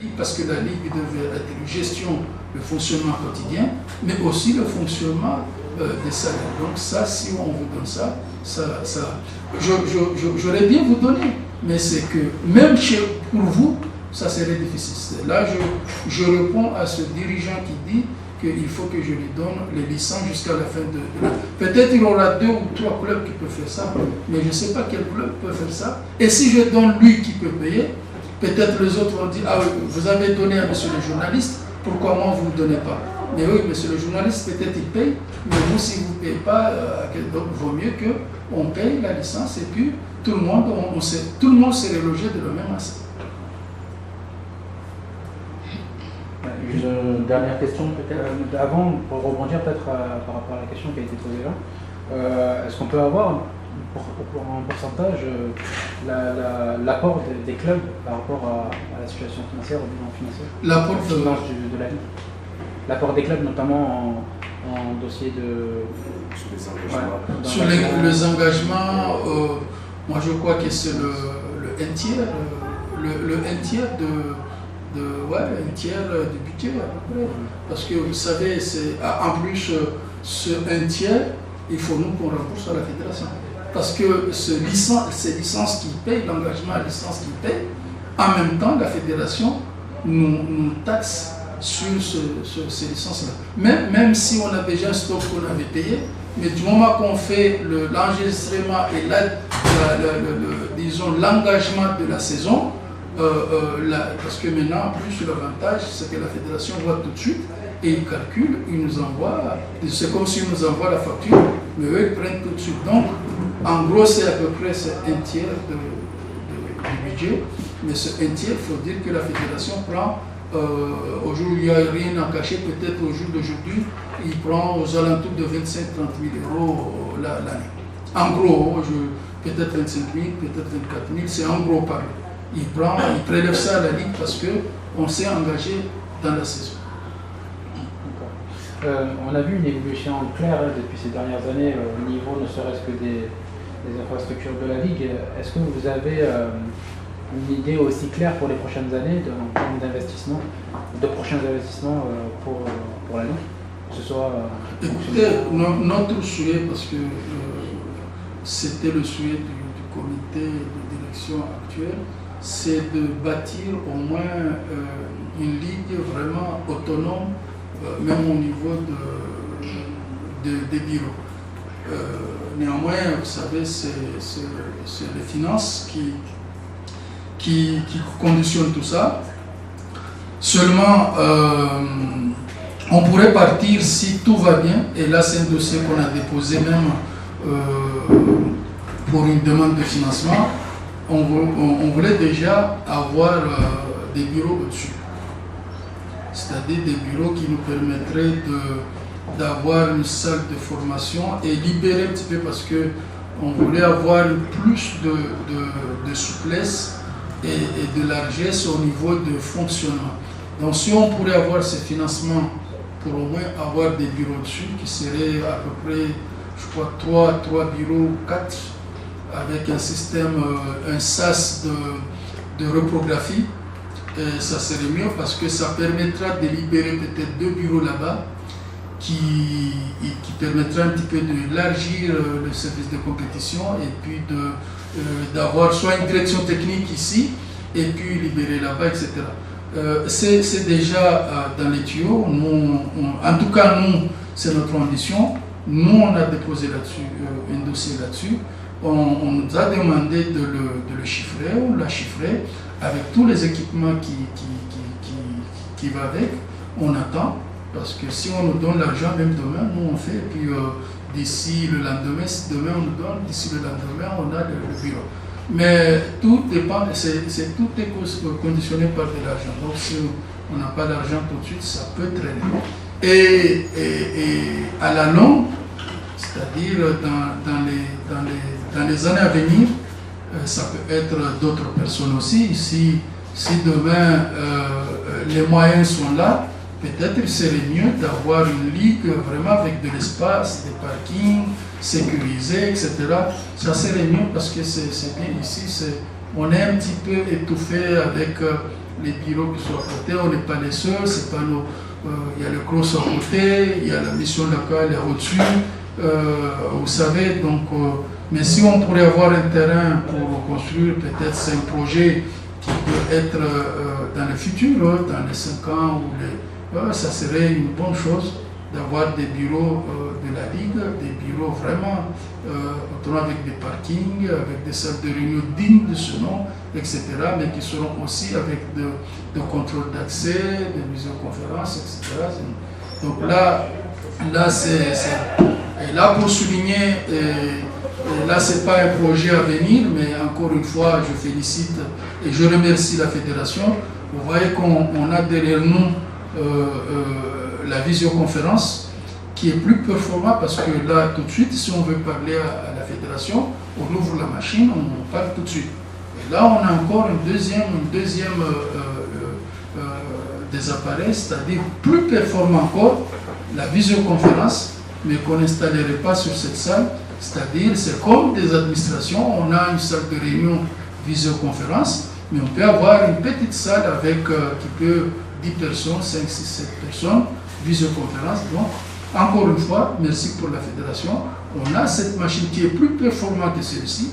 Ligue, parce que la Ligue devait être une gestion, le fonctionnement quotidien, mais aussi le fonctionnement des salaires. Donc ça, si on vous donne ça, j'aurais bien vous donner, mais c'est que même pour vous, ça serait difficile. Là, je réponds à ce dirigeant qui dit qu'il faut que je lui donne les licences jusqu'à la fin de l'année. Peut-être il y aura 2 ou 3 clubs qui peuvent faire ça, mais je ne sais pas quel club peut faire ça. Et si je donne lui qui peut payer, peut-être les autres vont dire, ah oui, vous avez donné à monsieur le journaliste, pourquoi moi vous ne donnez pas? Mais oui, monsieur le journaliste, peut-être il paye, mais vous, si vous ne payez pas, donc il vaut mieux qu'on paye la licence et puis tout le monde, tout le monde s'est relogé de la même assiette. Une dernière question peut-être, avant, pour rebondir peut-être par rapport à la question qui a été posée là, est-ce qu'on peut avoir en pourcentage l'apport des clubs par rapport à la situation financière, au bilan financier, l'apport de la Ligue, l'apport des clubs notamment en dossier de... Sur les engagements, moi je crois que c'est le 1 tiers, le 1 tiers un tiers du budget à peu près. Parce que vous savez, en plus, ce 1 tiers, il faut nous qu'on rembourse à la fédération. Parce que ces licences qui payent, l'engagement à licence qui paye, en même temps, la fédération nous taxe sur ces licences-là. Même si on a déjà un stock qu'on avait payé, mais du moment qu'on fait l'enregistrement et disons l'engagement de la saison, parce que maintenant, en plus, l'avantage, c'est que la fédération voit tout de suite et ils calculent, ils nous envoient, c'est comme s'ils nous envoient la facture, mais eux, ils prennent tout de suite. Donc, en gros, c'est à peu près 1 tiers du budget, mais ce 1 tiers, il faut dire que la fédération prend, au jour où il n'y a rien à cacher, peut-être au jour d'aujourd'hui, il prend aux alentours de 25-30 000 euros l'année. En gros, peut-être 25 000, peut-être 24 000, c'est en gros parler. Il prélève ça à la Ligue parce qu'on s'est engagé dans la saison. On a vu une évolution claire depuis ces dernières années au niveau ne serait-ce que des infrastructures de la Ligue. Est-ce que vous avez une idée aussi claire pour les prochaines années en termes d'investissement, de prochains investissements pour la Ligue, que ce soit écoutez, notre souhait, parce que c'était le souhait du comité de direction actuel, c'est de bâtir au moins une ligue vraiment autonome, même au niveau des bureaux. Néanmoins, vous savez, c'est les finances qui conditionnent tout ça. Seulement, on pourrait partir si tout va bien, et là c'est un dossier qu'on a déposé même pour une demande de financement. On voulait déjà avoir des bureaux au-dessus, c'est-à-dire des bureaux qui nous permettraient d'avoir une salle de formation et libérer un petit peu parce qu'on voulait avoir plus de souplesse et de largesse au niveau de fonctionnement. Donc si on pourrait avoir ces financements pour au moins avoir des bureaux dessus qui seraient à peu près, je crois, 3 bureaux, 4, avec un système, un SAS de reprographie, ça serait mieux parce que ça permettra de libérer peut-être 2 bureaux là-bas qui permettra un petit peu d'élargir le service de compétition et puis d'avoir soit une direction technique ici et puis libérer là-bas, etc. C'est déjà dans les tuyaux. En tout cas, nous, c'est notre ambition. Nous, on a déposé là-dessus un dossier là-dessus. On nous a demandé de le chiffrer, on l'a chiffré avec tous les équipements qui vont avec. On attend, parce que si on nous donne l'argent, même demain, nous on fait, et puis d'ici le lendemain, si demain on nous donne, d'ici le lendemain, on a le bureau. Mais tout dépend, tout est conditionné par de l'argent. Donc si on n'a pas d'argent tout de suite, ça peut traîner. Et à la longue, c'est-à-dire dans les années à venir, ça peut être d'autres personnes aussi. Si demain les moyens sont là, peut-être il serait mieux d'avoir une ligue vraiment avec de l'espace, des parkings sécurisés, etc. Ça serait mieux parce que c'est bien ici, on est un petit peu étouffé avec les bureaux qui sont à côté, on n'est pas les seuls, c'est pas nos... il y a le CROSS à côté, il y a la mission locale au-dessus, vous savez, donc... mais si on pourrait avoir un terrain pour construire, peut-être c'est un projet qui peut être dans le futur, dans les 5 ans, ça serait une bonne chose d'avoir des bureaux de la Ligue, des bureaux vraiment avec des parkings, avec des salles de réunion dignes de ce nom, etc., mais qui seront aussi avec de contrôle d'accès, de visioconférences, etc. Donc là c'est... Et là, pour souligner, là, ce n'est pas un projet à venir, mais encore une fois, je félicite et je remercie la Fédération. Vous voyez qu'on a derrière nous la visioconférence qui est plus performante parce que là, tout de suite, si on veut parler à la Fédération, on ouvre la machine, on parle tout de suite. Et là, on a encore une deuxième des appareils, c'est-à-dire plus performant encore, la visioconférence, mais qu'on n'installerait pas sur cette salle, c'est-à-dire c'est comme des administrations, on a une salle de réunion visioconférence, mais on peut avoir une petite salle avec qui peut 10 personnes, 5, 6, 7 personnes, visioconférence. Donc, encore une fois, merci pour la Fédération, on a cette machine qui est plus performante que celle-ci,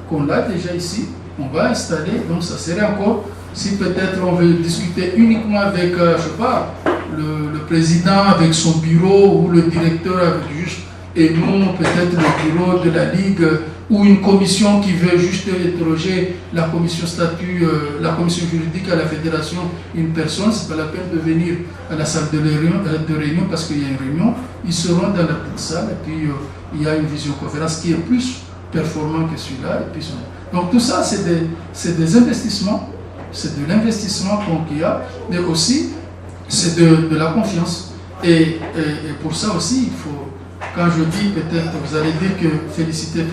qu'on a déjà ici, on va installer, donc ça serait encore, si peut-être on veut discuter uniquement avec, je ne sais pas, le président avec son bureau ou le directeur avec juste, et nous peut-être le bureau de la Ligue ou une commission qui veut juste interroger la commission statut, la commission juridique à la fédération, une personne, c'est pas la peine de venir à la salle de réunion parce qu'il y a une réunion, ils seront dans la petite salle et puis il y a une visioconférence qui est plus performante que celui-là. Donc tout ça c'est des investissements, c'est de l'investissement qu'il y a, mais aussi c'est de la confiance. Et pour ça aussi, il faut, quand je dis peut-être, vous allez dire que féliciter,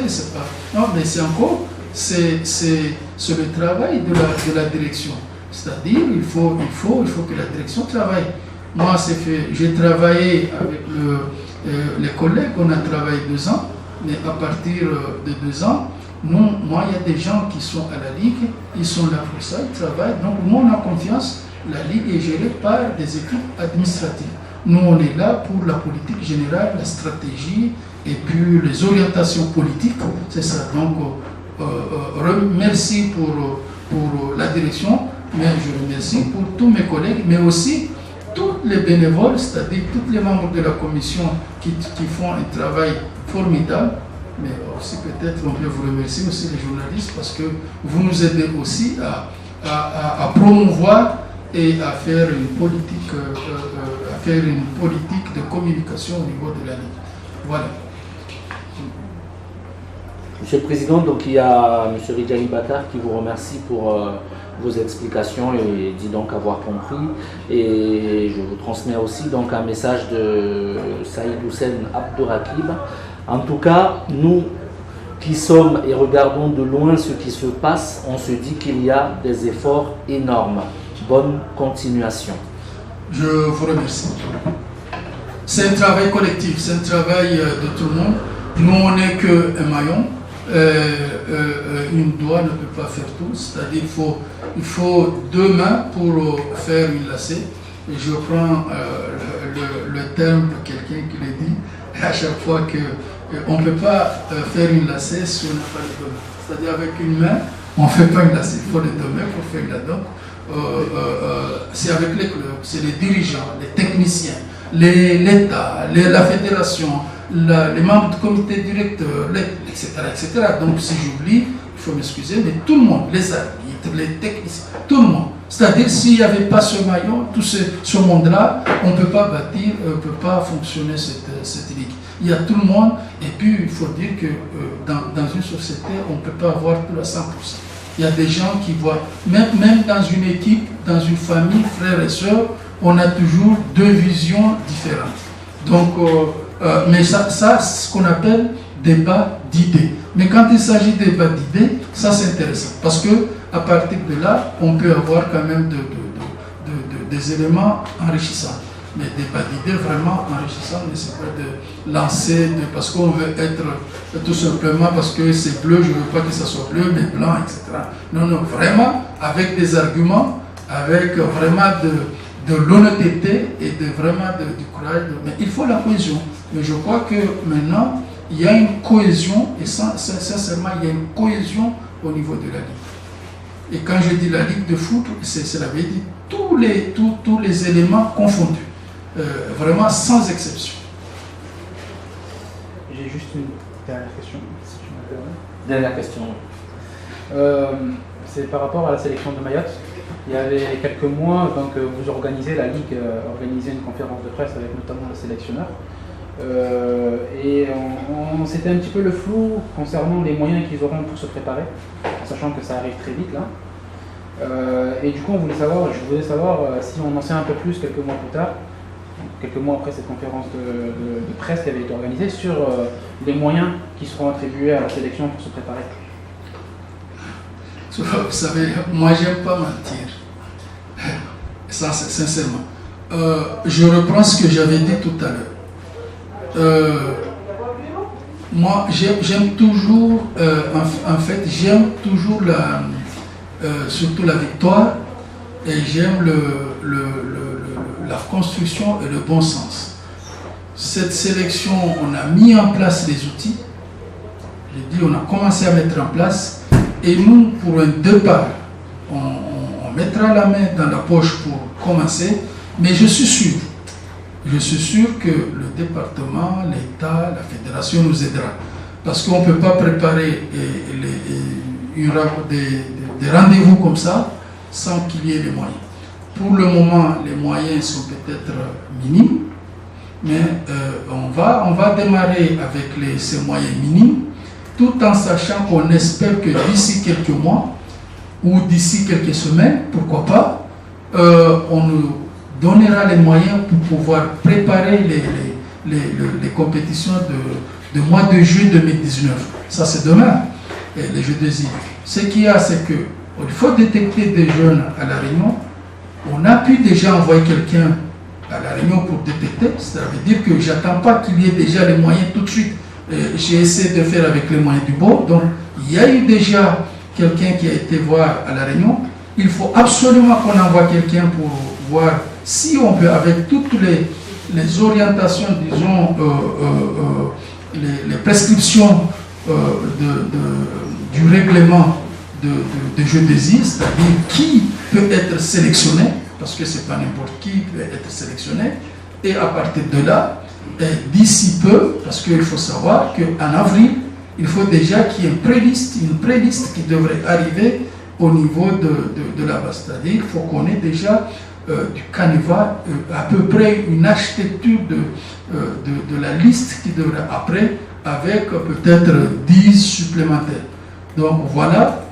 c'est pas... Non, mais c'est encore, c'est le travail de la direction. C'est-à-dire, il faut que la direction travaille. Moi, c'est fait, j'ai travaillé avec les collègues, on a travaillé 2 ans, mais à partir de 2 ans, moi, il y a des gens qui sont à la Ligue, ils sont là pour ça, ils travaillent. Donc, moi, on a confiance. La Ligue est gérée par des équipes administratives. Nous, on est là pour la politique générale, la stratégie et puis les orientations politiques. C'est ça. Donc, merci pour la direction, mais je remercie pour tous mes collègues, mais aussi tous les bénévoles, c'est-à-dire tous les membres de la commission qui font un travail formidable. Mais aussi peut-être on peut vous remercier aussi les journalistes parce que vous nous aidez aussi à promouvoir et à faire une politique de communication au niveau de la Ligue. Voilà. Monsieur le Président, donc il y a M. Ridjali Batar qui vous remercie pour vos explications et dit donc avoir compris. Et je vous transmets aussi donc un message de Saïd Houssen Abdourakib. En tout cas, nous qui sommes et regardons de loin ce qui se passe, on se dit qu'il y a des efforts énormes. Bonne continuation. Je vous remercie. C'est un travail collectif, c'est un travail de tout le monde. Nous, on n'est qu'un maillon. Une doigt ne peut pas faire tout. C'est-à-dire il faut 2 mains pour faire une lacet. Et je prends le terme de quelqu'un qui le dit à chaque fois qu'on ne peut pas faire une lacet si on n'a pas les 2 mains. C'est-à-dire avec une main, on ne fait pas une lacet. Il faut les 2 mains pour faire la donne. C'est avec les clubs, c'est les dirigeants, les techniciens, l'État, la fédération, les membres du comité directeur, etc., etc. Donc si j'oublie, il faut m'excuser, mais tout le monde, les arbitres, les techniciens, tout le monde. C'est-à-dire s'il n'y avait pas ce maillon, tout ce monde-là, on ne peut pas bâtir, on ne peut pas fonctionner cette ligue. Il y a tout le monde, et puis il faut dire que dans une société, on ne peut pas avoir tout à 100%. Il y a des gens qui voient, même dans une équipe, dans une famille, frères et sœurs, on a toujours 2 visions différentes. Donc, mais ça c'est ce qu'on appelle débat d'idées. Mais quand il s'agit de débat d'idées, ça c'est intéressant. Parce que à partir de là, on peut avoir quand même des éléments enrichissants. Mais débat d'idées vraiment enrichissants, mais c'est pas de lancer, parce qu'on veut être tout simplement parce que c'est bleu, je ne veux pas que ça soit bleu, mais blanc, etc. Non, non, vraiment avec des arguments avec vraiment de l'honnêteté et vraiment du courage. Mais il faut la cohésion. Mais je crois que maintenant, il y a une cohésion, et sincèrement, il y a une cohésion au niveau de la Ligue. Et quand je dis la Ligue de foot, cela veut dire tous les éléments confondus, vraiment sans exception. J'ai juste une dernière question, si tu me permets. Dernière question. C'est par rapport à la sélection de Mayotte. Il y avait quelques mois, donc, vous organisez, la Ligue organisait une conférence de presse avec notamment le sélectionneur. Et c'était un petit peu le flou concernant les moyens qu'ils auront pour se préparer, sachant que ça arrive très vite là. Et du coup, je voulais savoir si on en sait un peu plus quelques mois plus tard, quelques mois après cette conférence de presse qui avait été organisée, sur les moyens qui seront attribués à la sélection pour se préparer. Vous savez, moi j'aime pas mentir, ça sincèrement. Je reprends ce que j'avais dit tout à l'heure. Moi j'aime toujours, en fait j'aime toujours surtout la victoire, et j'aime la construction et le bon sens. Cette sélection, on a mis en place les outils, j'ai dit on a commencé à mettre en place. Et nous, pour un départ, on mettra la main dans la poche pour commencer, mais je suis sûr que le département, l'État, la fédération nous aidera. Parce qu'on ne peut pas préparer des rendez-vous comme ça sans qu'il y ait les moyens. Pour le moment, les moyens sont peut-être minimes, mais on va démarrer avec ces moyens minimes, tout en sachant qu'on espère que d'ici quelques mois ou d'ici quelques semaines, pourquoi pas, on nous donnera les moyens pour pouvoir préparer les compétitions de mois de juillet 2019. Ça, c'est demain, les Jeux des îles. Ce qu'il y a, c'est qu'il faut détecter des jeunes à La Réunion. On a pu déjà envoyer quelqu'un à La Réunion pour détecter. Ça veut dire que je n'attends pas qu'il y ait déjà les moyens tout de suite. J'ai essayé de faire avec les moyens du bord. Donc, il y a eu déjà quelqu'un qui a été voir à La Réunion. Il faut absolument qu'on envoie quelqu'un pour voir si on peut, avec toutes les orientations, disons, les prescriptions du règlement de Jeux des îles, c'est-à-dire qui peut être sélectionné, parce que ce n'est pas n'importe qui peut être sélectionné, et à partir de là, d'ici peu, parce qu'il faut savoir qu'en avril, il faut déjà qu'il y ait une préliste qui devrait arriver au niveau de la base. C'est-à-dire qu'il faut qu'on ait déjà du canevas, à peu près une architecture de la liste qui devrait après, avec peut-être 10 supplémentaires. Donc voilà,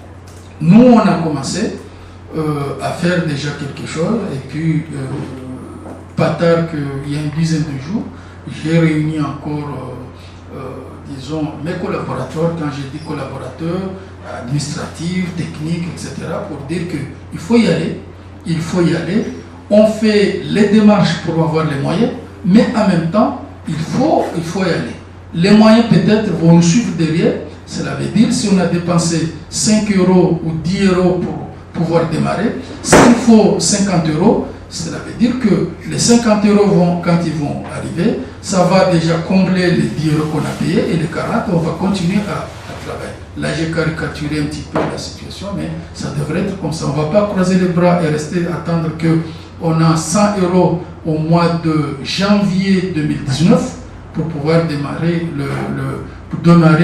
nous on a commencé à faire déjà quelque chose, et puis pas tard qu'il y a une dizaine de jours, j'ai réuni encore, disons, mes collaborateurs. Quand j'ai dit collaborateurs, administratifs, techniques, etc., pour dire qu'il faut y aller, on fait les démarches pour avoir les moyens, mais en même temps, il faut y aller. Les moyens peut-être vont nous suivre derrière. Cela veut dire, si on a dépensé 5 € ou 10 € pour pouvoir démarrer, s'il faut 50 €, cela veut dire que les 50 € quand ils vont arriver, ça va déjà combler les 10 € qu'on a payés, et les 40, on va continuer à travailler. Là, j'ai caricaturé un petit peu la situation, mais ça devrait être comme ça. On ne va pas croiser les bras et rester attendre qu'on a 100 € au mois de janvier 2019 pour pouvoir démarrer,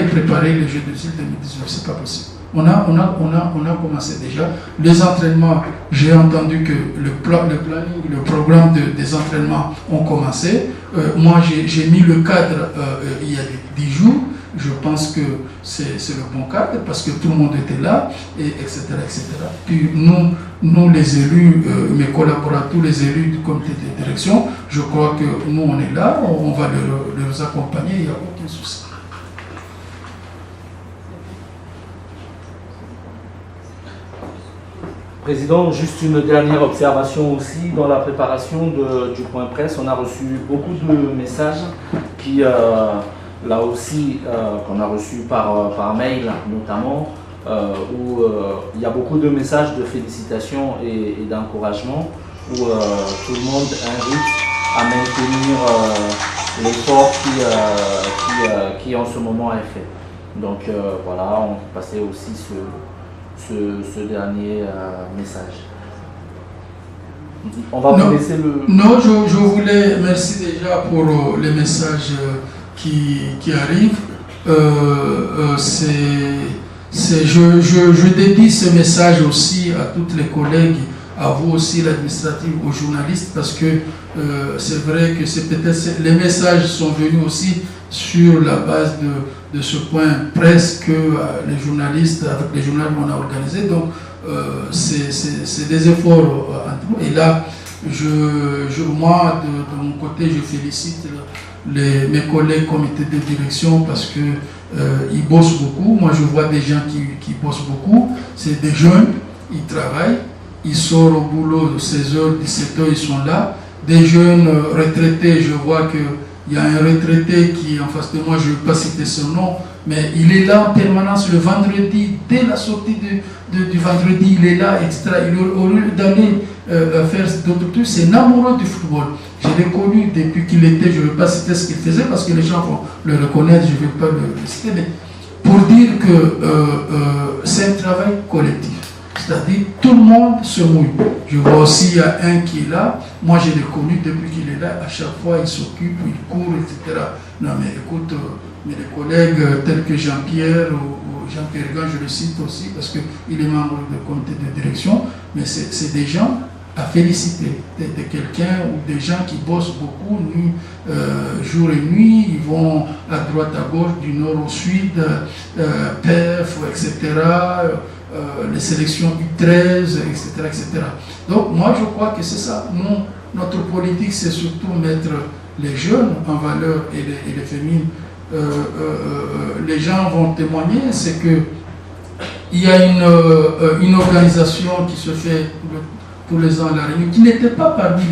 préparer les Jeux des îles 2019. Ce n'est pas possible. On a commencé déjà. Les entraînements, j'ai entendu que le programme des entraînements ont commencé. Moi, j'ai mis le cadre il y a 10 jours. Je pense que c'est le bon cadre parce que tout le monde était là, etc., etc. Puis nous les élus, mes collaborateurs, tous les élus du comité de direction, je crois que nous on est là, on va les accompagner, il n'y a aucun souci. Président, juste une dernière observation aussi. Dans la préparation du point presse, on a reçu beaucoup de messages qui, là aussi, qu'on a reçus par mail notamment, où il y a beaucoup de messages de félicitations et d'encouragement, où tout le monde invite à maintenir l'effort qui en ce moment est fait. Donc voilà, on passait aussi ce dernier message. On va vous laisser le... Non, je voulais, merci déjà pour les messages qui arrivent. Je dédie ce message aussi à toutes les collègues, à vous aussi, l'administratif, aux journalistes, parce que c'est vrai que c'est peut-être les messages sont venus aussi sur la base de ce point presse que les journalistes, avec les journaux qu'on a organisé. Donc, c'est des efforts entre nous. Et là, moi, de mon côté, je félicite mes collègues comité de direction parce que ils bossent beaucoup. Moi, je vois des gens qui bossent beaucoup. C'est des jeunes, ils travaillent, ils sortent au boulot de 16h, 17h, ils sont là. Des jeunes retraités, je vois qu'il y a un retraité qui est en face de moi, je ne vais pas citer son nom, mais il est là en permanence le vendredi, dès la sortie du vendredi, il est là, etc. Au lieu d'aller faire d'autres trucs, c'est un amoureux du football. Je l'ai connu depuis qu'il était, je ne vais pas citer ce qu'il faisait parce que les gens vont le reconnaître, je ne vais pas le citer, mais pour dire que c'est un travail collectif. C'est-à-dire tout le monde se mouille. Je vois aussi, il y a un qui est là, moi je l'ai connu depuis qu'il est là, à chaque fois il s'occupe, il court, etc. Non mais écoute, mes collègues tels que Jean-Pierre ou Jean-Pierre Gant, je le cite aussi parce qu'il est membre du comité de direction, mais c'est des gens à féliciter, de quelqu'un ou des gens qui bossent beaucoup, nuit, jour et nuit, ils vont à droite, à gauche, du nord au sud, PEF, etc., les sélections U13, etc., etc. Donc moi je crois que c'est ça. Nous, notre politique, c'est surtout mettre les jeunes en valeur et les féminines. Les gens vont témoigner, c'est que il y a une organisation qui se fait tous les ans à La Réunion, qui n'était pas parmi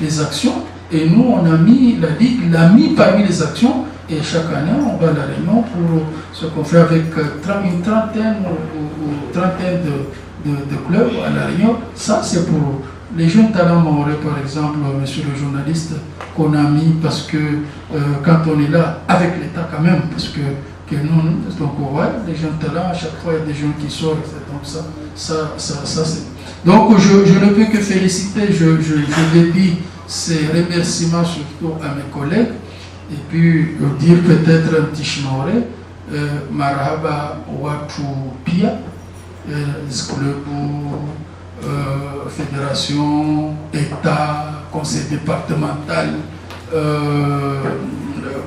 les actions, et nous on a mis, la Ligue l'a mis parmi les actions, et chaque année on va à La Réunion pour ce qu'on fait avec une trentaine ou trentaine de clubs à La Réunion. Ça c'est pour les jeunes talents mahorais, par exemple, monsieur le journaliste, qu'on a mis parce que quand on est là, avec l'État quand même, parce que nous, donc ouais, les jeunes talents, à chaque fois il y a des jeunes qui sortent, etc. Donc ça c'est... Donc je ne peux que féliciter, je dédie ces remerciements surtout à mes collègues, et puis dire peut-être un petit chmaoré, marhaba watu pia, club, fédération, État, conseil départemental,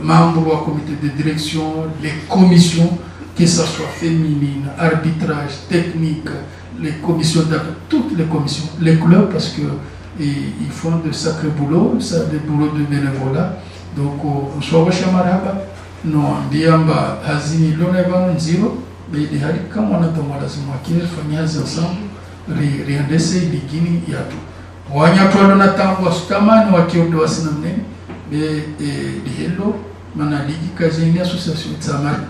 membres au comité de direction, les commissions, que ce soit féminine, arbitrage, technique, les commissions d'accueil, toutes les commissions, les clubs, parce qu'ils font de sacrés boulots, des boulots de bénévolat. Donc, on soit chez Maraba, non, Biamba, Hazini, Lonevan, Zero, mais il y a comme on a demandé à ce mois qui ensemble, riendese ligini yatu. Wanyatwalo na tangu wasukamani wakiondo wasinamneni, lihelo, mana ligi kazi ini association itsamari.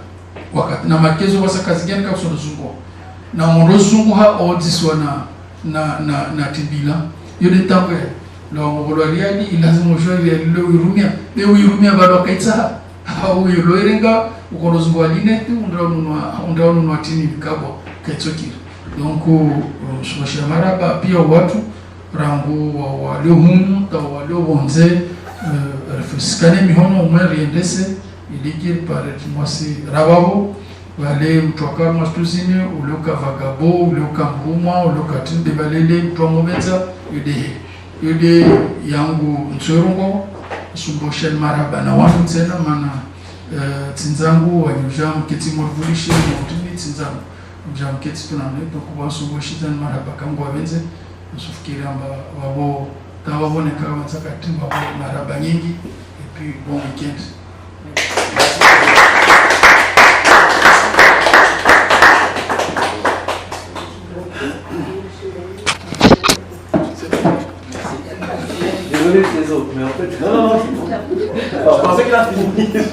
Wakati na makezo wasa kazi gani kwa kusono zungo. Na moro zungo ha odiswa na tibila. Yode tangu ya. Lo mgolo aliadi ilazimu shori ya lilo uirumia. Le uirumia bado kaitsaha. Uiro irenga, ukono zungo alinetu, undrao nunua tini vikabo kaitsokiri. Donc, je maraba pia watu rangu walio humu ta walio bonze refusikane mihono umeriendese iligir par mwasi rababo wale mtoka mastuzini uloka vagabo uloka mbuma uloka tinde balele mtomobeza yude yangu ntsorongo sumboshen maraba na watu tena mana tinzangu wanyujam ketimorvulishi mutuni tinzangu mjamketi tunamne tokuba suboshita maraba kangu abenze usufikiri amba wabo tawabone kama zakati wabo maraba nyingi et puis bon week-end. Désolé les autres, mais en fait... Non, je pensais qu'il a fini.